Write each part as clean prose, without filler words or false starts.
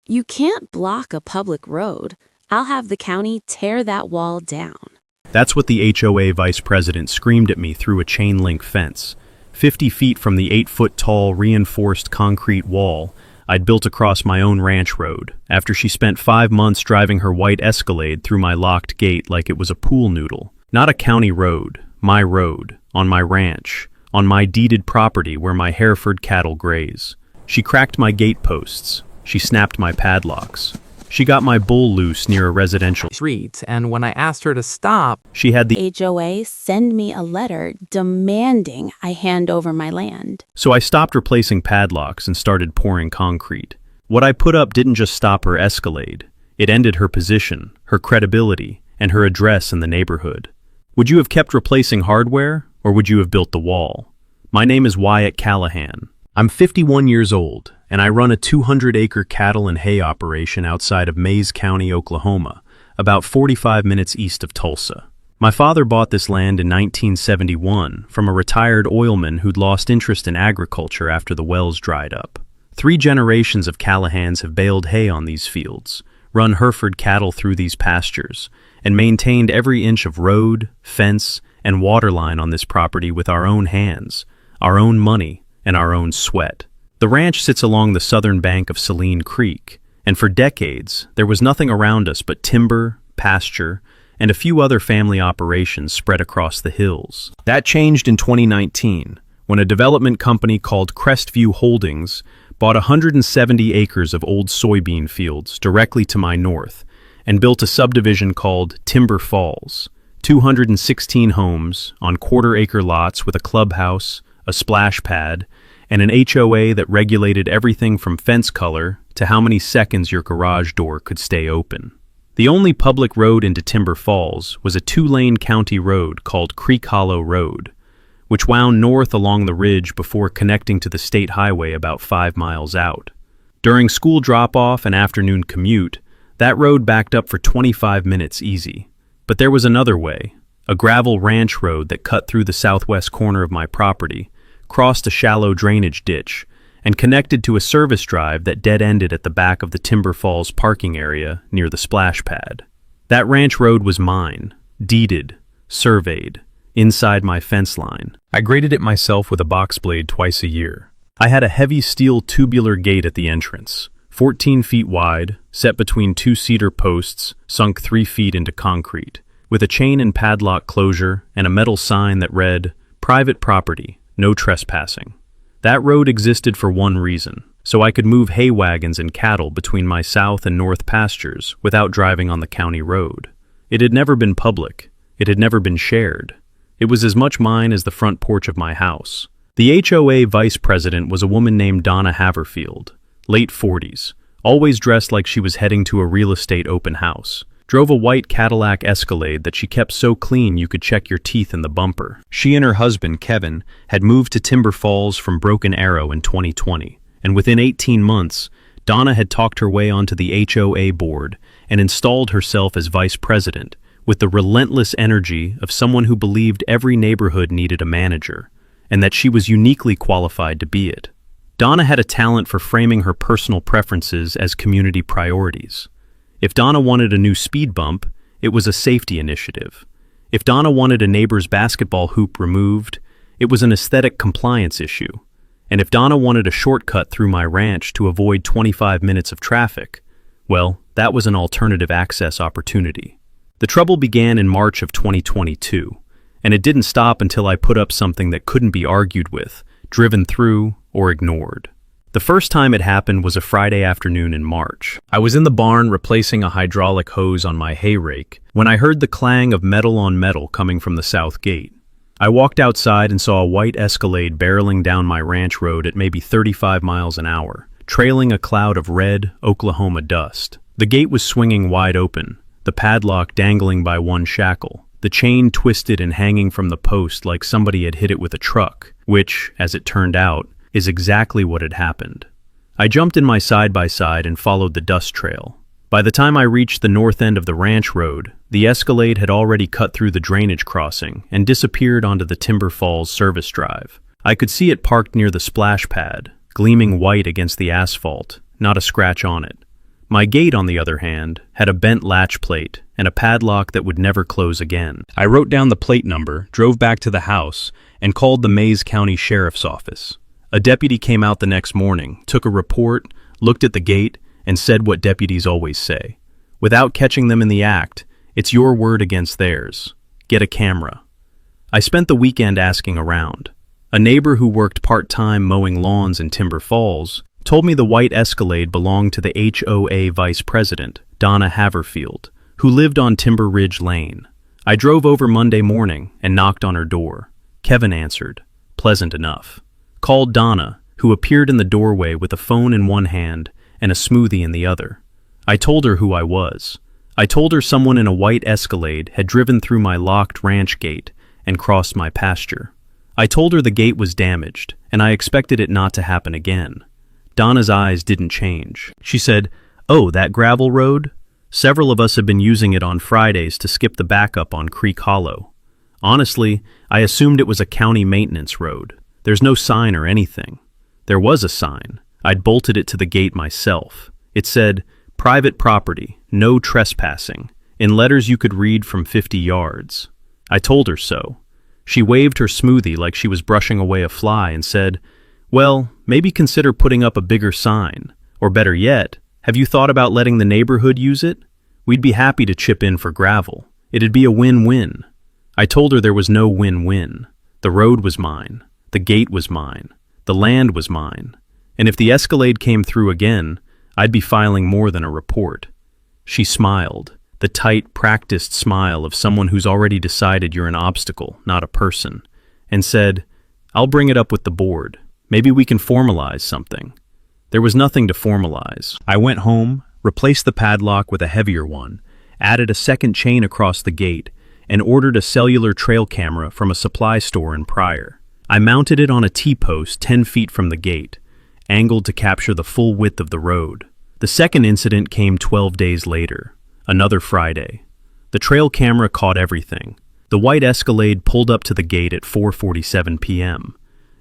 You can't block a public road. I'll have the county tear that wall down. That's what the HOA vice president screamed at me through a chain-link fence, 50 feet from the 8-foot-tall reinforced concrete wall I'd built across my own ranch road, after she spent 5 months driving her white Escalade through my locked gate like it was a pool noodle. Not a county road, on my ranch, on my deeded property where my Hereford cattle graze. She cracked my gate posts. She snapped my padlocks. She got my bull loose near a residential street, and when I asked her to stop, she had the HOA send me a letter demanding I hand over my land. So I stopped replacing padlocks and started pouring concrete. What I put up didn't just stop her Escalade. It ended her position, her credibility, and her address in the neighborhood. Would you have kept replacing hardware, or would you have built the wall? My name is Wyatt Callahan. I'm 51 years old, and I run a 200-acre cattle and hay operation outside of Mays County, Oklahoma, about 45 minutes east of Tulsa. My father bought this land in 1971 from a retired oilman who'd lost interest in agriculture after the wells dried up. 3 generations of Callahans have baled hay on these fields, run Hereford cattle through these pastures, and maintained every inch of road, fence, and water line on this property with our own hands, our own money, and our own sweat. The ranch sits along the southern bank of Saline Creek, and for decades, there was nothing around us but timber, pasture, and a few other family operations spread across the hills. That changed in 2019, when a development company called Crestview Holdings bought 170 acres of old soybean fields directly to my north and built a subdivision called Timber Falls, 216 homes on quarter-acre lots with a clubhouse, a splash pad, and an HOA that regulated everything from fence color to how many seconds your garage door could stay open. The only public road into Timber Falls was a 2-lane county road called Creek Hollow Road, which wound north along the ridge before connecting to the state highway about 5 miles out. During school drop-off and afternoon commute, that road backed up for 25 minutes easy. But there was another way, a gravel ranch road that cut through the southwest corner of my property, crossed a shallow drainage ditch, and connected to a service drive that dead-ended at the back of the Timber Falls parking area near the splash pad. That ranch road was mine, deeded, surveyed, inside my fence line. I graded it myself with a box blade twice a year. I had a heavy steel tubular gate at the entrance, 14 feet wide, set between 2 cedar posts, sunk 3 feet into concrete, with a chain and padlock closure and a metal sign that read, "Private property. No trespassing." That road existed for one reason, so I could move hay wagons and cattle between my south and north pastures without driving on the county road. It had never been public. It had never been shared. It was as much mine as the front porch of my house. The HOA vice president was a woman named Donna Haverfield, late 40s, always dressed like she was heading to a real estate open house. Drove a white Cadillac Escalade that she kept so clean you could check your teeth in the bumper. She and her husband, Kevin, had moved to Timber Falls from Broken Arrow in 2020, and within 18 months, Donna had talked her way onto the HOA board and installed herself as vice president, with the relentless energy of someone who believed every neighborhood needed a manager, and that she was uniquely qualified to be it. Donna had a talent for framing her personal preferences as community priorities. If Donna wanted a new speed bump, it was a safety initiative. If Donna wanted a neighbor's basketball hoop removed, it was an aesthetic compliance issue. And if Donna wanted a shortcut through my ranch to avoid 25 minutes of traffic, well, that was an alternative access opportunity. The trouble began in March of 2022, and it didn't stop until I put up something that couldn't be argued with, driven through, or ignored. The first time it happened was a Friday afternoon in March. I was in the barn replacing a hydraulic hose on my hay rake when I heard the clang of metal on metal coming from the south gate. I walked outside and saw a white Escalade barreling down my ranch road at maybe 35 miles an hour, trailing a cloud of red Oklahoma dust. The gate was swinging wide open, the padlock dangling by one shackle, the chain twisted and hanging from the post like somebody had hit it with a truck, which, as it turned out, is exactly what had happened. I jumped in my side-by-side and followed the dust trail. By the time I reached the north end of the ranch road, the Escalade had already cut through the drainage crossing and disappeared onto the Timber Falls service drive. I could see it parked near the splash pad, gleaming white against the asphalt, not a scratch on it. My gate, on the other hand, had a bent latch plate and a padlock that would never close again. I wrote down the plate number, drove back to the house, and called the Mays County Sheriff's Office. A deputy came out the next morning, took a report, looked at the gate, and said what deputies always say. Without catching them in the act, it's your word against theirs. Get a camera. I spent the weekend asking around. A neighbor who worked part-time mowing lawns in Timber Falls told me the white Escalade belonged to the HOA vice president, Donna Haverfield, who lived on Timber Ridge Lane. I drove over Monday morning and knocked on her door. Kevin answered, pleasant enough. Called Donna, who appeared in the doorway with a phone in one hand and a smoothie in the other. I told her who I was. I told her someone in a white Escalade had driven through my locked ranch gate and crossed my pasture. I told her the gate was damaged, and I expected it not to happen again. Donna's eyes didn't change. She said, "Oh, that gravel road? Several of us have been using it on Fridays to skip the backup on Creek Hollow. Honestly, I assumed it was a county maintenance road. There's no sign or anything." There was a sign. I'd bolted it to the gate myself. It said, "Private property, no trespassing," in letters you could read from 50 yards. I told her so. She waved her smoothie like she was brushing away a fly and said, "Well, maybe consider putting up a bigger sign. Or better yet, have you thought about letting the neighborhood use it? We'd be happy to chip in for gravel. It'd be a win-win." I told her there was no win-win. The road was mine. The gate was mine. The land was mine. And if the Escalade came through again, I'd be filing more than a report. She smiled, the tight, practiced smile of someone who's already decided you're an obstacle, not a person, and said, "I'll bring it up with the board. Maybe we can formalize something." There was nothing to formalize. I went home, replaced the padlock with a heavier one, added a second chain across the gate, and ordered a cellular trail camera from a supply store in Pryor. I mounted it on a T-post 10 feet from the gate, angled to capture the full width of the road. The second incident came 12 days later, another Friday. The trail camera caught everything. The white Escalade pulled up to the gate at 4:47 p.m.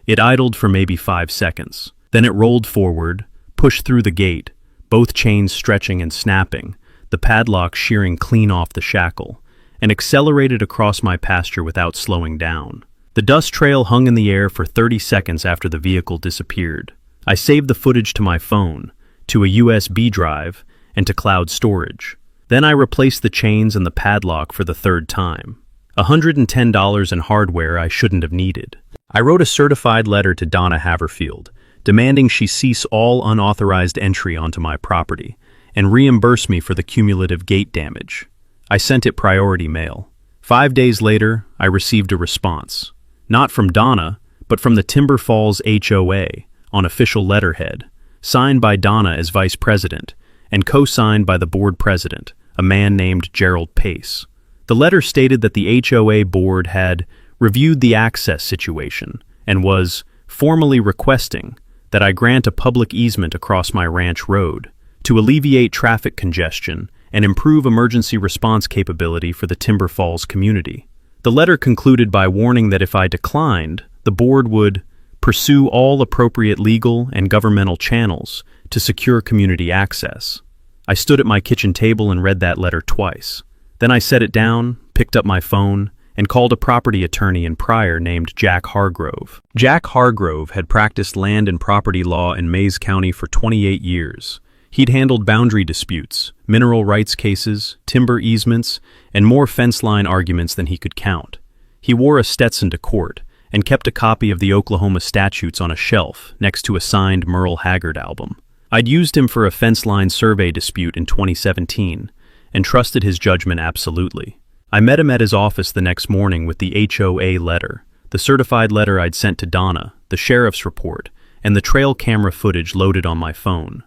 It idled for maybe 5 seconds. Then it rolled forward, pushed through the gate, both chains stretching and snapping, the padlock shearing clean off the shackle, and accelerated across my pasture without slowing down. The dust trail hung in the air for 30 seconds after the vehicle disappeared. I saved the footage to my phone, to a USB drive, and to cloud storage. Then I replaced the chains and the padlock for the third time. $110 in hardware I shouldn't have needed. I wrote a certified letter to Donna Haverfield, demanding she cease all unauthorized entry onto my property and reimburse me for the cumulative gate damage. I sent it priority mail. 5 days later, I received a response. Not from Donna, but from the Timber Falls HOA, on official letterhead, signed by Donna as vice president, and co-signed by the board president, a man named Gerald Pace. The letter stated that the HOA board had reviewed the access situation and was formally requesting that I grant a public easement across my ranch road to alleviate traffic congestion and improve emergency response capability for the Timber Falls community. The letter concluded by warning that if I declined, the board would pursue all appropriate legal and governmental channels to secure community access. I stood at my kitchen table and read that letter twice. Then I set it down, picked up my phone, and called a property attorney in Pryor named Jack Hargrove. Jack Hargrove had practiced land and property law in Mays County for 28 years. He'd handled boundary disputes, mineral rights cases, timber easements, and more fence line arguments than he could count. He wore a Stetson to court and kept a copy of the Oklahoma statutes on a shelf next to a signed Merle Haggard album. I'd used him for a fence line survey dispute in 2017 and trusted his judgment absolutely. I met him at his office the next morning with the HOA letter, the certified letter I'd sent to Donna, the sheriff's report, and the trail camera footage loaded on my phone.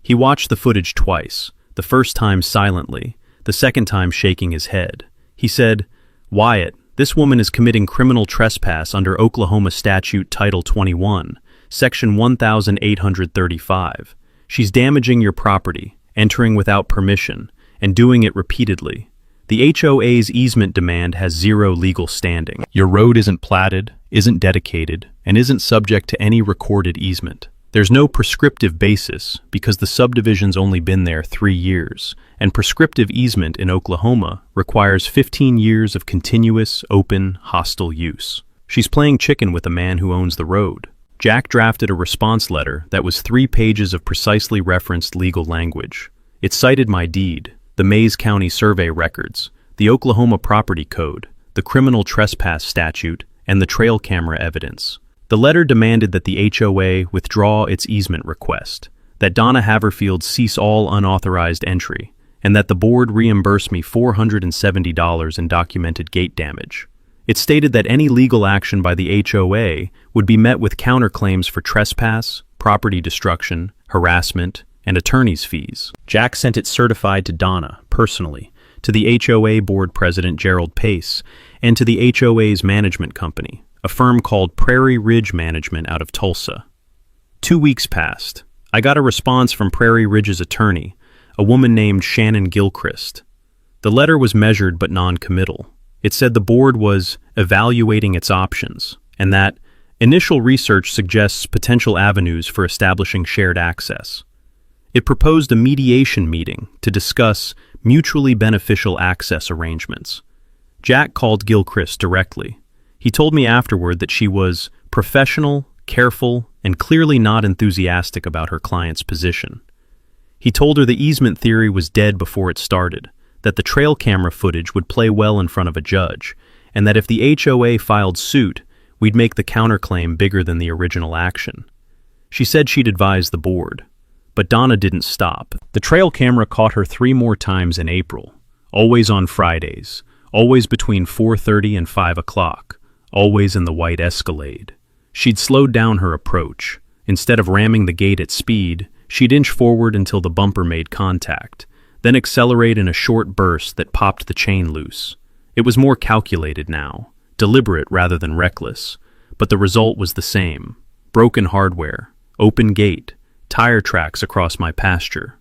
He watched the footage twice, the first time silently, the second time shaking his head. He said, "Wyatt, this woman is committing criminal trespass under Oklahoma Statute Title 21, Section 1835. She's damaging your property, entering without permission, and doing it repeatedly. The HOA's easement demand has zero legal standing. Your road isn't platted, isn't dedicated, and isn't subject to any recorded easement. There's no prescriptive basis because the subdivision's only been there 3 years, and prescriptive easement in Oklahoma requires 15 years of continuous, open, hostile use. She's playing chicken with the man who owns the road. Jack drafted a response letter that was 3 pages of precisely referenced legal language. It cited my deed, the Mays County survey records, the Oklahoma Property Code, the criminal trespass statute, and the trail camera evidence. The letter demanded that the HOA withdraw its easement request, that Donna Haverfield cease all unauthorized entry, and that the board reimburse me $470 in documented gate damage. It stated that any legal action by the HOA would be met with counterclaims for trespass, property destruction, harassment, and attorney's fees. Jack sent it certified to Donna, personally, to the HOA board president Gerald Pace, and to the HOA's management company, a firm called Prairie Ridge Management out of Tulsa. 2 weeks passed. I got a response from Prairie Ridge's attorney, a woman named Shannon Gilchrist. The letter was measured but non-committal. It said the board was evaluating its options, and that initial research suggests potential avenues for establishing shared access. It proposed a mediation meeting to discuss mutually beneficial access arrangements. Jack called Gilchrist directly. He told me afterward that she was professional, careful, and clearly not enthusiastic about her client's position. He told her the easement theory was dead before it started, that the trail camera footage would play well in front of a judge, and that if the HOA filed suit, we'd make the counterclaim bigger than the original action. She said she'd advise the board. But Donna didn't stop. The trail camera caught her 3 more times in April, always on Fridays, always between 4:30 and 5 o'clock, always in the white Escalade. She'd slowed down her approach. Instead of ramming the gate at speed, she'd inch forward until the bumper made contact, then accelerate in a short burst that popped the chain loose. It was more calculated now, deliberate rather than reckless, but the result was the same. Broken hardware, open gate, tire tracks across my pasture.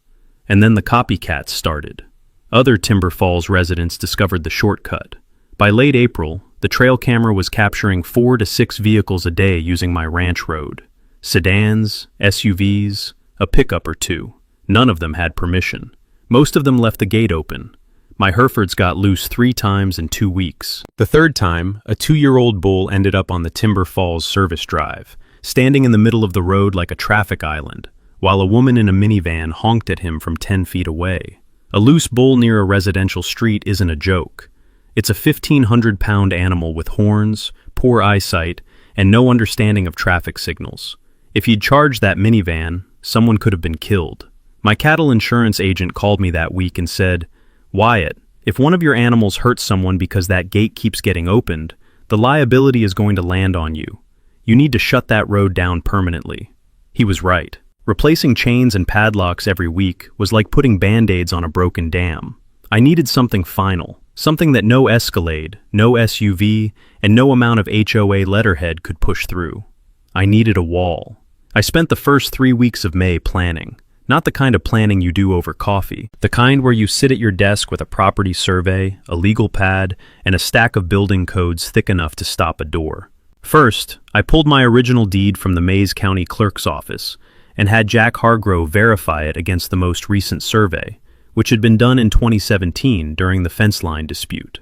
And then the copycats started. Other Timber Falls residents discovered the shortcut. By late April, the trail camera was capturing 4 to 6 vehicles a day using my ranch road. Sedans, SUVs, a pickup or 2. None of them had permission. Most of them left the gate open. My Herefords got loose 3 times in 2 weeks. The third time, a 2-year-old bull ended up on the Timber Falls service drive, standing in the middle of the road like a traffic island, while a woman in a minivan honked at him from 10 feet away. A loose bull near a residential street isn't a joke. It's a 1,500-pound animal with horns, poor eyesight, and no understanding of traffic signals. If he'd charged that minivan, someone could have been killed. My cattle insurance agent called me that week and said, "Wyatt, if one of your animals hurts someone because that gate keeps getting opened, the liability is going to land on you. You need to shut that road down permanently." He was right. Replacing chains and padlocks every week was like putting Band-Aids on a broken dam. I needed something final, something that no Escalade, no SUV, and no amount of HOA letterhead could push through. I needed a wall. I spent the first 3 weeks of May planning. Not the kind of planning you do over coffee, the kind where you sit at your desk with a property survey, a legal pad, and a stack of building codes thick enough to stop a door. First, I pulled my original deed from the Mays County Clerk's office and had Jack Hargrove verify it against the most recent survey, which had been done in 2017 during the fence line dispute.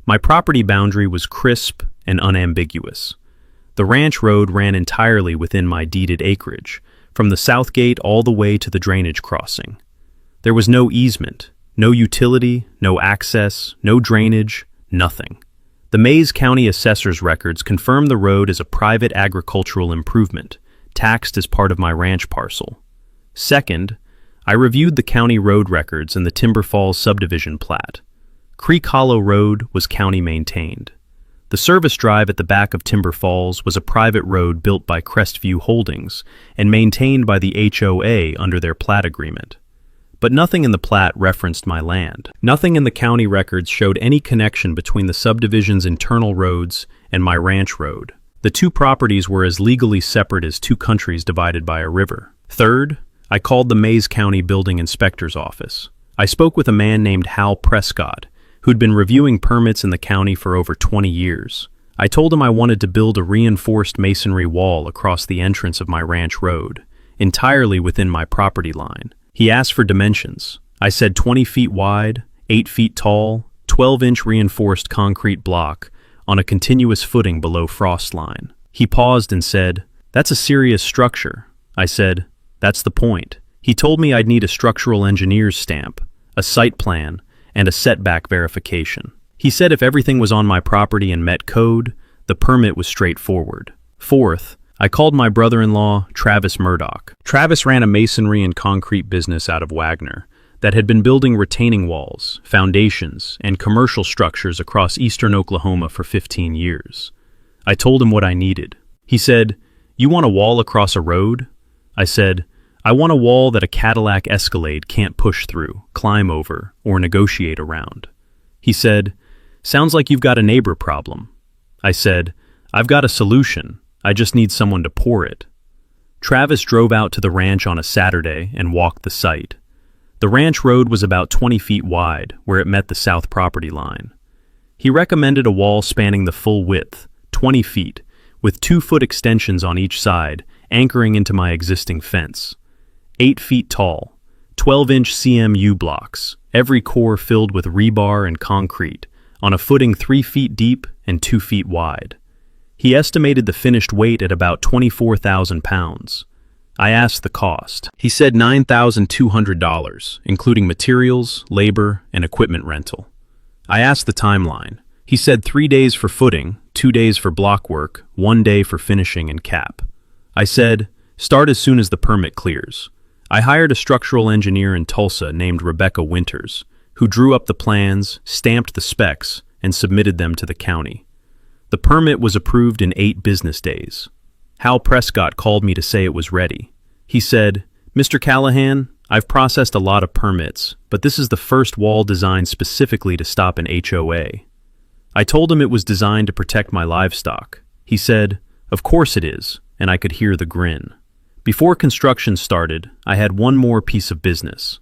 My property boundary was crisp and unambiguous. The ranch road ran entirely within my deeded acreage, from the south gate all the way to the drainage crossing. There was no easement, no utility, no access, no drainage, nothing. The Mays County Assessor's records confirm the road as a private agricultural improvement, taxed as part of my ranch parcel. Second, I reviewed the county road records and the Timber Falls subdivision plat. Creek Hollow Road was county maintained. The service drive at the back of Timber Falls was a private road built by Crestview Holdings and maintained by the HOA under their plat agreement. But nothing in the plat referenced my land. Nothing in the county records showed any connection between the subdivision's internal roads and my ranch road. The 2 properties were as legally separate as 2 countries divided by a river. Third, I called the Mays County Building Inspector's office. I spoke with a man named Hal Prescott, who'd been reviewing permits in the county for over 20 years. I told him I wanted to build a reinforced masonry wall across the entrance of my ranch road, entirely within my property line. He asked for dimensions. I said 20 feet wide, 8 feet tall, 12-inch reinforced concrete block on a continuous footing below frost line. He paused and said, "That's a serious structure." I said, "That's the point." He told me I'd need a structural engineer's stamp, a site plan, and a setback verification. He said if everything was on my property and met code, the permit was straightforward. Fourth, I called my brother-in-law, Travis Murdoch. Travis ran a masonry and concrete business out of Wagner that had been building retaining walls, foundations, and commercial structures across eastern Oklahoma for 15 years. I told him what I needed. He said, "You want a wall across a road?" I said, "I want a wall that a Cadillac Escalade can't push through, climb over, or negotiate around." He said, "Sounds like you've got a neighbor problem." I said, "I've got a solution. I just need someone to pour it." Travis drove out to the ranch on a Saturday and walked the site. The ranch road was about 20 feet wide, where it met the south property line. He recommended a wall spanning the full width, 20 feet, with 2-foot extensions on each side, anchoring into my existing fence. 8 feet tall, 12-inch CMU blocks, every core filled with rebar and concrete, on a footing 3 feet deep and 2 feet wide. He estimated the finished weight at about 24,000 pounds. I asked the cost. He said $9,200, including materials, labor, and equipment rental. I asked the timeline. He said 3 days for footing, 2 days for block work, 1 day for finishing and cap. I said, "Start as soon as the permit clears." I hired a structural engineer in Tulsa named Rebecca Winters, who drew up the plans, stamped the specs, and submitted them to the county. The permit was approved in 8 business days. Hal Prescott called me to say it was ready. He said, "Mr. Callahan, I've processed a lot of permits, but this is the first wall designed specifically to stop an HOA." I told him it was designed to protect my livestock. He said, "Of course it is," and I could hear the grin. Before construction started, I had one more piece of business.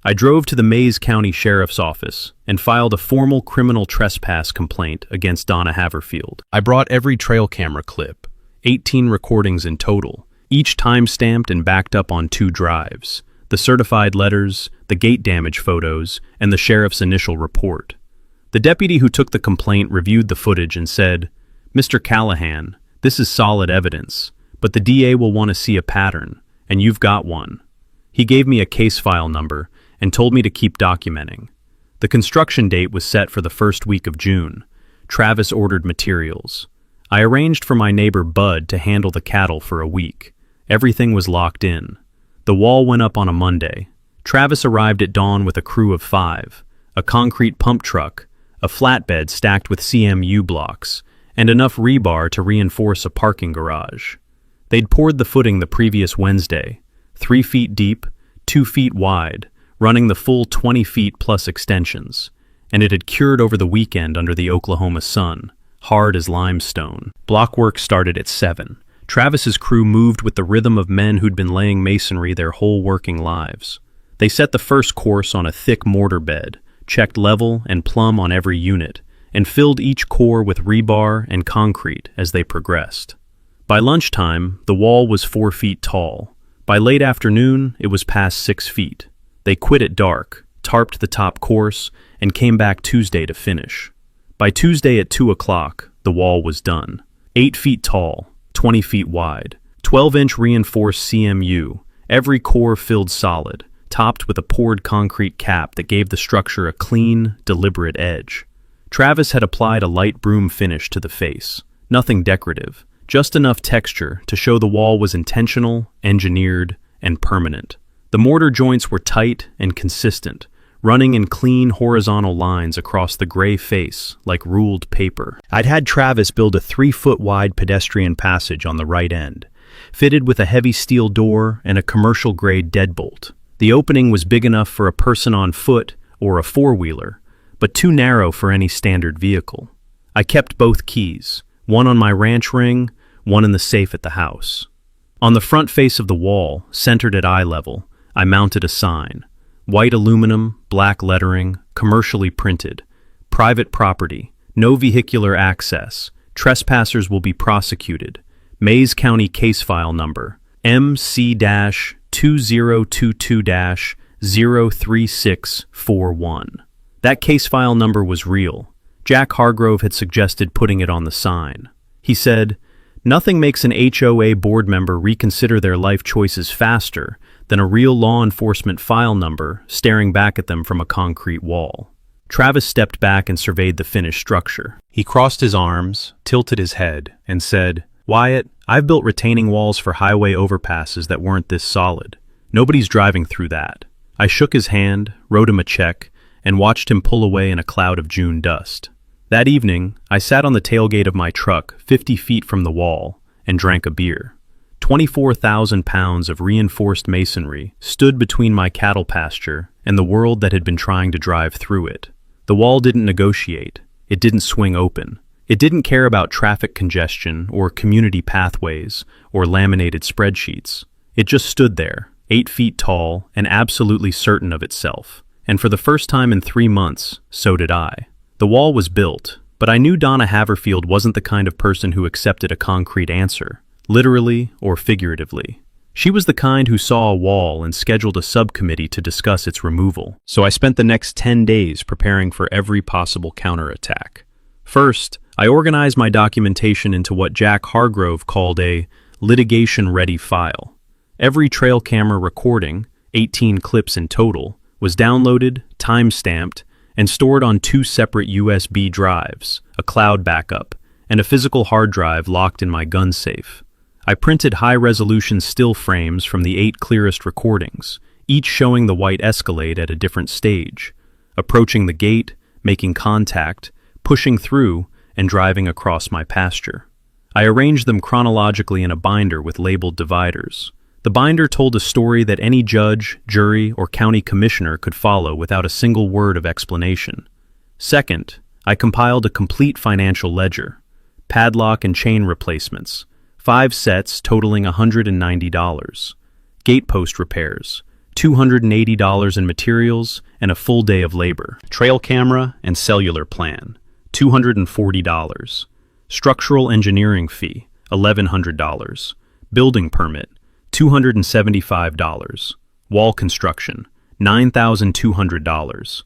I drove to the Mays County Sheriff's Office and filed a formal criminal trespass complaint against Donna Haverfield. I brought every trail camera clip, 18 recordings in total, each time-stamped and backed up on 2 drives, the certified letters, the gate damage photos, and the sheriff's initial report. The deputy who took the complaint reviewed the footage and said, "Mr. Callahan, this is solid evidence, but the DA will want to see a pattern, and you've got one." He gave me a case file number and told me to keep documenting. The construction date was set for the first week of June. Travis ordered materials. I arranged for my neighbor Bud to handle the cattle for a week. Everything was locked in. The wall went up on a Monday. Travis arrived at dawn with a crew of 5, a concrete pump truck, a flatbed stacked with CMU blocks, and enough rebar to reinforce a parking garage. They'd poured the footing the previous Wednesday, 3 feet deep, 2 feet wide, running the full 20 feet plus extensions, and it had cured over the weekend under the Oklahoma sun, hard as limestone. Block work started at 7. Travis's crew moved with the rhythm of men who'd been laying masonry their whole working lives. They set the first course on a thick mortar bed, checked level and plumb on every unit, and filled each core with rebar and concrete as they progressed. By lunchtime, the wall was 4 feet tall. By late afternoon, it was past 6 feet. They quit at dark, tarped the top course, and came back Tuesday to finish. By Tuesday at 2 o'clock, the wall was done. 8 feet tall, 20 feet wide, 12-inch reinforced CMU, every core filled solid, topped with a poured concrete cap that gave the structure a clean, deliberate edge. Travis had applied a light broom finish to the face, nothing decorative, just enough texture to show the wall was intentional, engineered, and permanent. The mortar joints were tight and consistent, running in clean horizontal lines across the gray face like ruled paper. I'd had Travis build a 3-foot-wide pedestrian passage on the right end, fitted with a heavy steel door and a commercial-grade deadbolt. The opening was big enough for a person on foot or a four-wheeler, but too narrow for any standard vehicle. I kept both keys, one on my ranch ring, one in the safe at the house. On the front face of the wall, centered at eye level, I mounted a sign. White aluminum, black lettering, commercially printed. Private property, no vehicular access. Trespassers will be prosecuted. Mays County case file number MC-2022-03641. That case file number was real. Jack Hargrove had suggested putting it on the sign. He said, "Nothing makes an HOA board member reconsider their life choices faster than a real law enforcement file number staring back at them from a concrete wall." Travis stepped back and surveyed the finished structure. He crossed his arms, tilted his head, and said, "Wyatt, I've built retaining walls for highway overpasses that weren't this solid. Nobody's driving through that." I shook his hand, wrote him a check, and watched him pull away in a cloud of June dust. That evening, I sat on the tailgate of my truck 50 feet from the wall and drank a beer. 24,000 pounds of reinforced masonry stood between my cattle pasture and the world that had been trying to drive through it. The wall didn't negotiate. It didn't swing open. It didn't care about traffic congestion or community pathways or laminated spreadsheets. It just stood there, 8 feet tall and absolutely certain of itself. And for the first time in 3 months, so did I. The wall was built, but I knew Donna Haverfield wasn't the kind of person who accepted a concrete answer, literally or figuratively. She was the kind who saw a wall and scheduled a subcommittee to discuss its removal. So I spent the next 10 days preparing for every possible counterattack. First, I organized my documentation into what Jack Hargrove called a litigation-ready file. Every trail camera recording, 18 clips in total, was downloaded, time-stamped, and stored on 2 separate USB drives, a cloud backup, and a physical hard drive locked in my gun safe. I printed high-resolution still frames from the 8 clearest recordings, each showing the white Escalade at a different stage, approaching the gate, making contact, pushing through, and driving across my pasture. I arranged them chronologically in a binder with labeled dividers. The binder told a story that any judge, jury, or county commissioner could follow without a single word of explanation. Second, I compiled a complete financial ledger, padlock and chain replacements, 5 sets totaling $190, gatepost repairs, $280 in materials, and a full day of labor, trail camera and cellular plan, $240, structural engineering fee, $1,100, building permit, $275, wall construction, $9,200,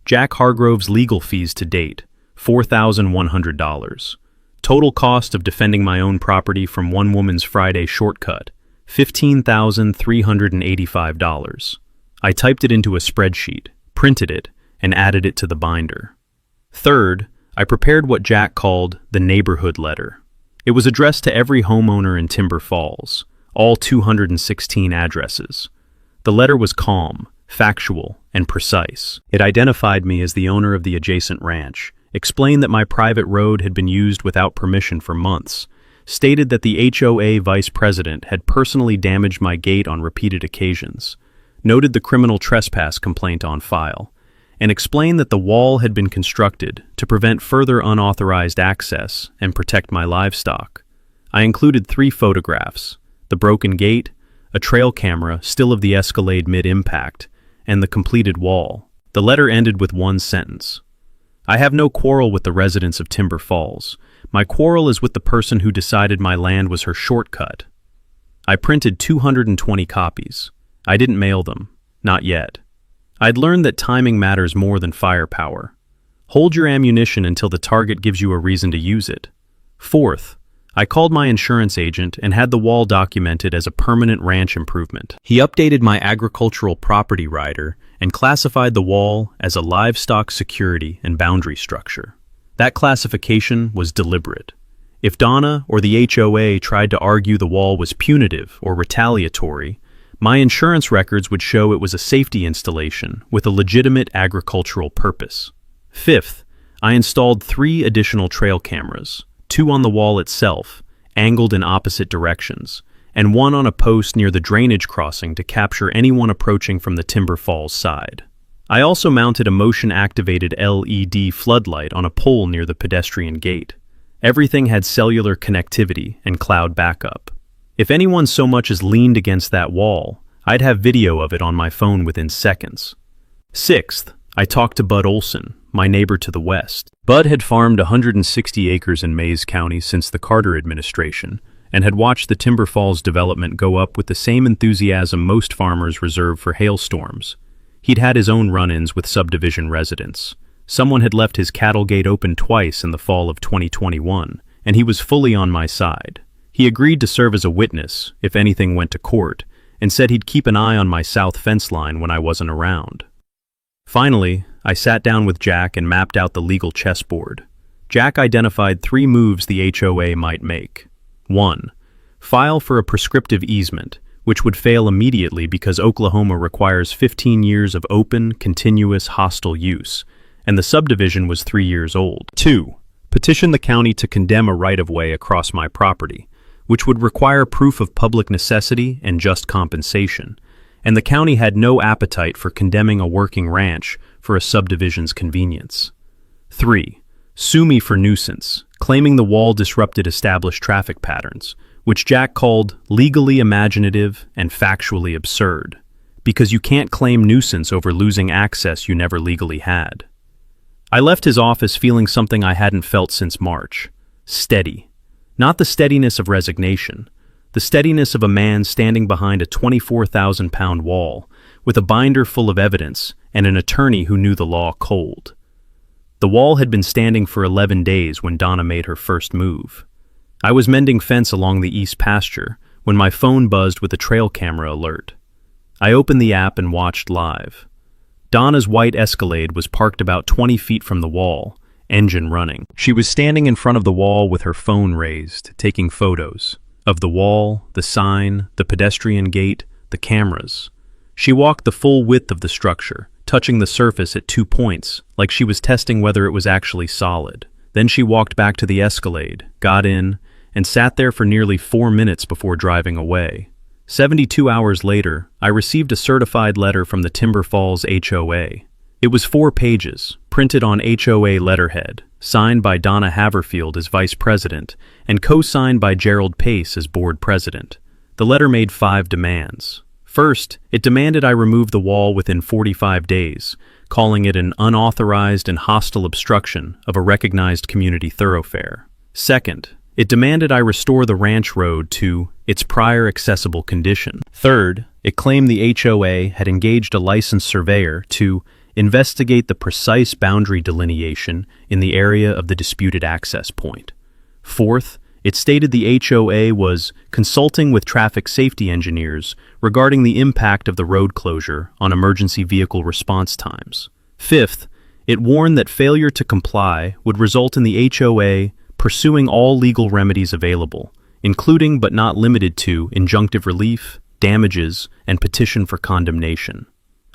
Jack Hargrove's legal fees to date, $4,100, total cost of defending my own property from one woman's Friday shortcut, $15,385. I typed it into a spreadsheet, printed it, and added it to the binder. Third, I prepared what Jack called the neighborhood letter. It was addressed to every homeowner in Timber Falls, all 216 addresses. The letter was calm, factual, and precise. It identified me as the owner of the adjacent ranch, explained that my private road had been used without permission for months, stated that the HOA vice president had personally damaged my gate on repeated occasions, noted the criminal trespass complaint on file, and explained that the wall had been constructed to prevent further unauthorized access and protect my livestock. I included 3 photographs: the broken gate, a trail camera still of the Escalade mid-impact, and the completed wall. The letter ended with one sentence: "I have no quarrel with the residents of Timber Falls. My quarrel is with the person who decided my land was her shortcut." I printed 220 copies. I didn't mail them. Not yet. I'd learned that timing matters more than firepower. Hold your ammunition until the target gives you a reason to use it. Fourth, I called my insurance agent and had the wall documented as a permanent ranch improvement. He updated my agricultural property rider and classified the wall as a livestock security and boundary structure. That classification was deliberate. If Donna or the HOA tried to argue the wall was punitive or retaliatory, my insurance records would show it was a safety installation with a legitimate agricultural purpose. Fifth, I installed 3 additional trail cameras, 2 on the wall itself, angled in opposite directions, and 1 on a post near the drainage crossing to capture anyone approaching from the Timber Falls side. I also mounted a motion-activated LED floodlight on a pole near the pedestrian gate. Everything had cellular connectivity and cloud backup. If anyone so much as leaned against that wall, I'd have video of it on my phone within seconds. Sixth, I talked to Bud Olson, my neighbor to the west. Bud had farmed 160 acres in Mays County since the Carter administration, and had watched the Timber Falls development go up with the same enthusiasm most farmers reserve for hailstorms. He'd had his own run-ins with subdivision residents. Someone had left his cattle gate open twice in the fall of 2021, and he was fully on my side. He agreed to serve as a witness if anything went to court, and said he'd keep an eye on my south fence line when I wasn't around. Finally, I sat down with Jack and mapped out the legal chessboard. Jack identified 3 moves the HOA might make. 1. File for a prescriptive easement, which would fail immediately because Oklahoma requires 15 years of open, continuous, hostile use, and the subdivision was 3 years old. 2. Petition the county to condemn a right-of-way across my property, which would require proof of public necessity and just compensation, and the county had no appetite for condemning a working ranch for a subdivision's convenience. 3. Sue me for nuisance, claiming the wall disrupted established traffic patterns, which Jack called legally imaginative and factually absurd, because you can't claim nuisance over losing access you never legally had. I left his office feeling something I hadn't felt since March: steady. Not the steadiness of resignation, the steadiness of a man standing behind a 24,000-pound wall, with a binder full of evidence and an attorney who knew the law cold. The wall had been standing for 11 days when Donna made her first move. I was mending fence along the east pasture when my phone buzzed with a trail camera alert. I opened the app and watched live. Donna's white Escalade was parked about 20 feet from the wall, engine running. She was standing in front of the wall with her phone raised, taking photos of the wall, the sign, the pedestrian gate, the cameras. She walked the full width of the structure, touching the surface at 2 points, like she was testing whether it was actually solid. Then she walked back to the Escalade, got in, and sat there for nearly 4 minutes before driving away. 72 hours later, I received a certified letter from the Timber Falls HOA. It was 4 pages, printed on HOA letterhead, signed by Donna Haverfield as vice president, and co-signed by Gerald Pace as board president. The letter made 5 demands. First, it demanded I remove the wall within 45 days, calling it an unauthorized and hostile obstruction of a recognized community thoroughfare. Second, it demanded I restore the ranch road to its prior accessible condition. Third, it claimed the HOA had engaged a licensed surveyor to investigate the precise boundary delineation in the area of the disputed access point. Fourth, it stated the HOA was consulting with traffic safety engineers regarding the impact of the road closure on emergency vehicle response times. Fifth, it warned that failure to comply would result in the HOA pursuing all legal remedies available, including but not limited to injunctive relief, damages, and petition for condemnation.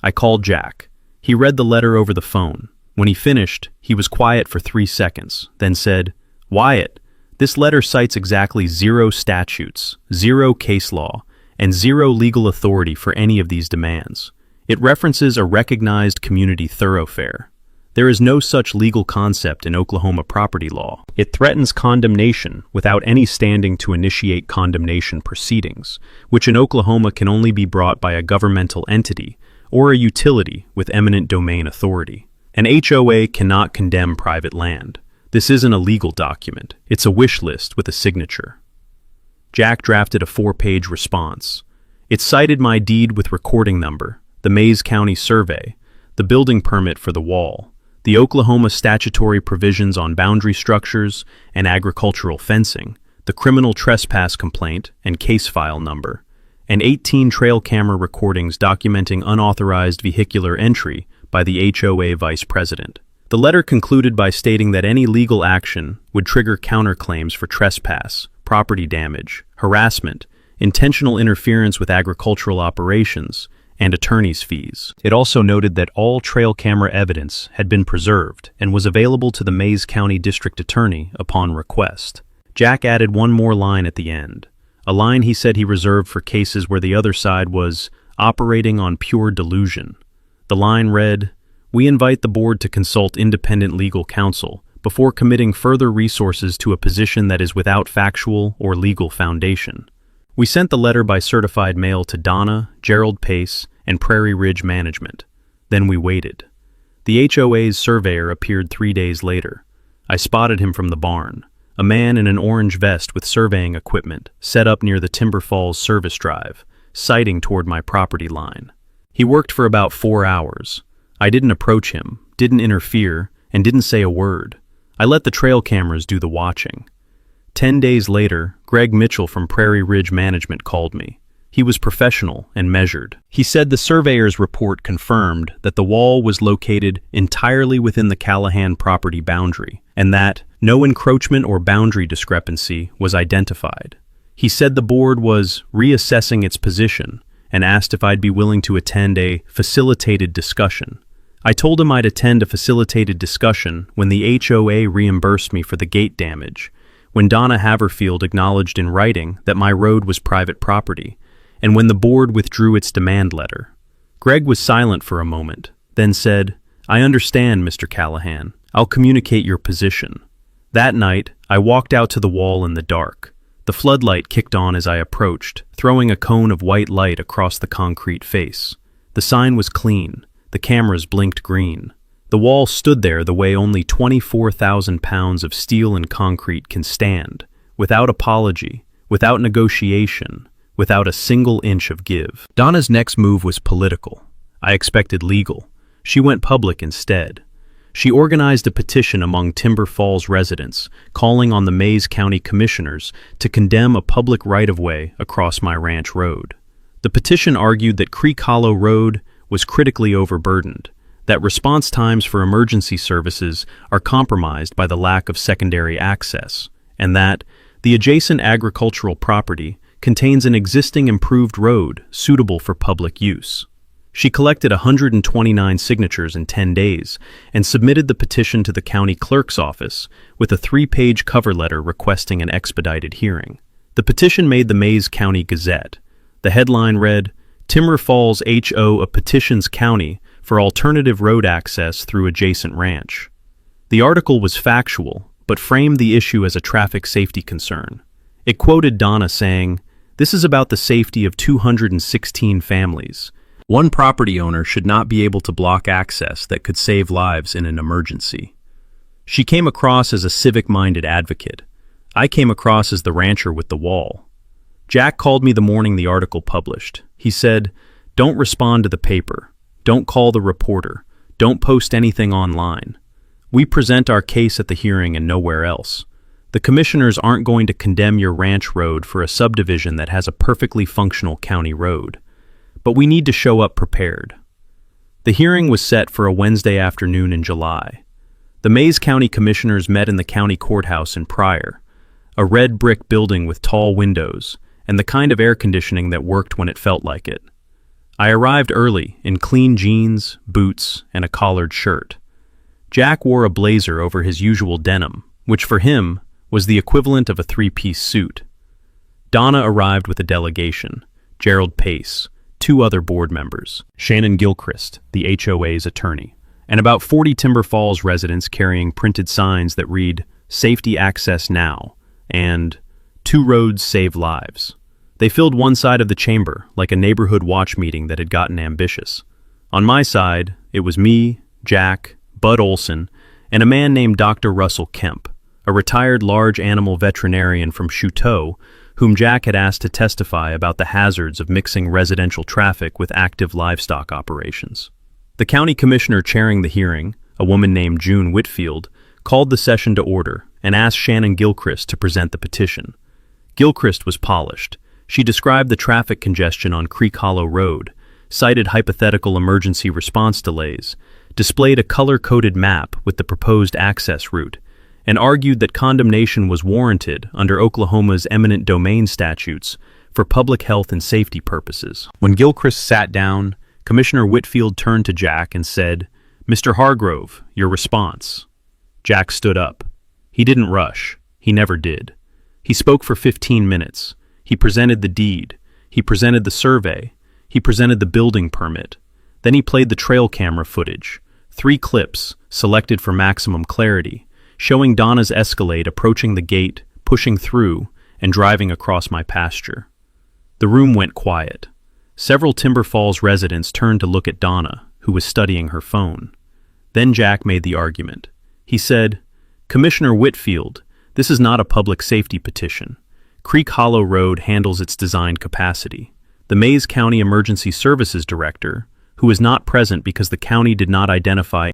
I called Jack. He read the letter over the phone. When he finished, he was quiet for 3 seconds, then said, "Wyatt, this letter cites exactly 0 statutes, 0 case law, and 0 legal authority for any of these demands. It references a recognized community thoroughfare. There is no such legal concept in Oklahoma property law. It threatens condemnation without any standing to initiate condemnation proceedings, which in Oklahoma can only be brought by a governmental entity or a utility with eminent domain authority. An HOA cannot condemn private land. This isn't a legal document. It's a wish list with a signature." Jack drafted a 4-page response. It cited my deed with recording number, the Mays County survey, the building permit for the wall, the Oklahoma statutory provisions on boundary structures and agricultural fencing, the criminal trespass complaint and case file number, and 18 trail camera recordings documenting unauthorized vehicular entry by the HOA vice president. The letter concluded by stating that any legal action would trigger counterclaims for trespass, property damage, harassment, intentional interference with agricultural operations, and attorney's fees. It also noted that all trail camera evidence had been preserved and was available to the Mays County District Attorney upon request. Jack added one more line at the end, a line he said he reserved for cases where the other side was operating on pure delusion. The line read, "We invite the board to consult independent legal counsel before committing further resources to a position that is without factual or legal foundation." We sent the letter by certified mail to Donna, Gerald Pace, and Prairie Ridge Management. Then we waited. The HOA's surveyor appeared 3 days later. I spotted him from the barn, a man in an orange vest with surveying equipment, set up near the Timber Falls service drive, sighting toward my property line. He worked for about 4 hours. I didn't approach him, didn't interfere, and didn't say a word. I let the trail cameras do the watching. 10 days later, Greg Mitchell from Prairie Ridge Management called me. He was professional and measured. He said the surveyor's report confirmed that the wall was located entirely within the Callahan property boundary, and that no encroachment or boundary discrepancy was identified. He said the board was reassessing its position and asked if I'd be willing to attend a facilitated discussion. I told him I'd attend a facilitated discussion when the HOA reimbursed me for the gate damage, when Donna Haverfield acknowledged in writing that my road was private property, and when the board withdrew its demand letter. Greg was silent for a moment, then said, "I understand, Mr. Callahan. I'll communicate your position." That night, I walked out to the wall in the dark. The floodlight kicked on as I approached, throwing a cone of white light across the concrete face. The sign was clean. The cameras blinked green. The wall stood there the way only 24,000 pounds of steel and concrete can stand, without apology, without negotiation, without a single inch of give. Donna's next move was political. I expected legal. She went public instead. She organized a petition among Timber Falls residents, calling on the Mayes County Commissioners to condemn a public right-of-way across my ranch road. The petition argued that Creek Hollow Road was critically overburdened, that response times for emergency services are compromised by the lack of secondary access, and that the adjacent agricultural property contains an existing improved road suitable for public use. She collected 129 signatures in 10 days and submitted the petition to the county clerk's office with a 3-page cover letter requesting an expedited hearing. The petition made the Mayes County Gazette. The headline read, "Timber Falls HO petitions county for alternative road access through adjacent ranch." The article was factual, but framed the issue as a traffic safety concern. It quoted Donna saying, "This is about the safety of 216 families. One property owner should not be able to block access that could save lives in an emergency." She came across as a civic-minded advocate. I came across as the rancher with the wall. Jack called me the morning the article published. He said, "Don't respond to the paper. Don't call the reporter. Don't post anything online. We present our case at the hearing and nowhere else. The commissioners aren't going to condemn your ranch road for a subdivision that has a perfectly functional county road. But we need to show up prepared." The hearing was set for a Wednesday afternoon in July. The Mayes County Commissioners met in the county courthouse in Pryor, a red brick building with tall windows and the kind of air conditioning that worked when it felt like it. I arrived early in clean jeans, boots, and a collared shirt. Jack wore a blazer over his usual denim, which for him was the equivalent of a 3-piece suit. Donna arrived with a delegation: Gerald Pace, 2 other board members, Shannon Gilchrist, the HOA's attorney, and about 40 Timber Falls residents carrying printed signs that read, "Safety Access Now," and "Two Roads Save Lives." They filled one side of the chamber like a neighborhood watch meeting that had gotten ambitious. On my side, it was me, Jack, Bud Olson, and a man named Dr. Russell Kemp, a retired large animal veterinarian from Chouteau, whom Jack had asked to testify about the hazards of mixing residential traffic with active livestock operations. The county commissioner chairing the hearing, a woman named June Whitfield, called the session to order and asked Shannon Gilchrist to present the petition. Gilchrist was polished. She described the traffic congestion on Creek Hollow Road, cited hypothetical emergency response delays, displayed a color-coded map with the proposed access route, and argued that condemnation was warranted under Oklahoma's eminent domain statutes for public health and safety purposes. When Gilchrist sat down, Commissioner Whitfield turned to Jack and said, "Mr. Hargrove, your response." Jack stood up. He didn't rush. He never did. He spoke for 15 minutes. He presented the deed. He presented the survey. He presented the building permit. Then he played the trail camera footage, 3 clips selected for maximum clarity, showing Donna's Escalade approaching the gate, pushing through, and driving across my pasture. The room went quiet. Several Timber Falls residents turned to look at Donna, who was studying her phone. Then Jack made the argument. He said, "Commissioner Whitfield, This is not a public safety petition. Creek Hollow Road handles its designed capacity. The Mays County Emergency Services Director, who is not present because the county did not identify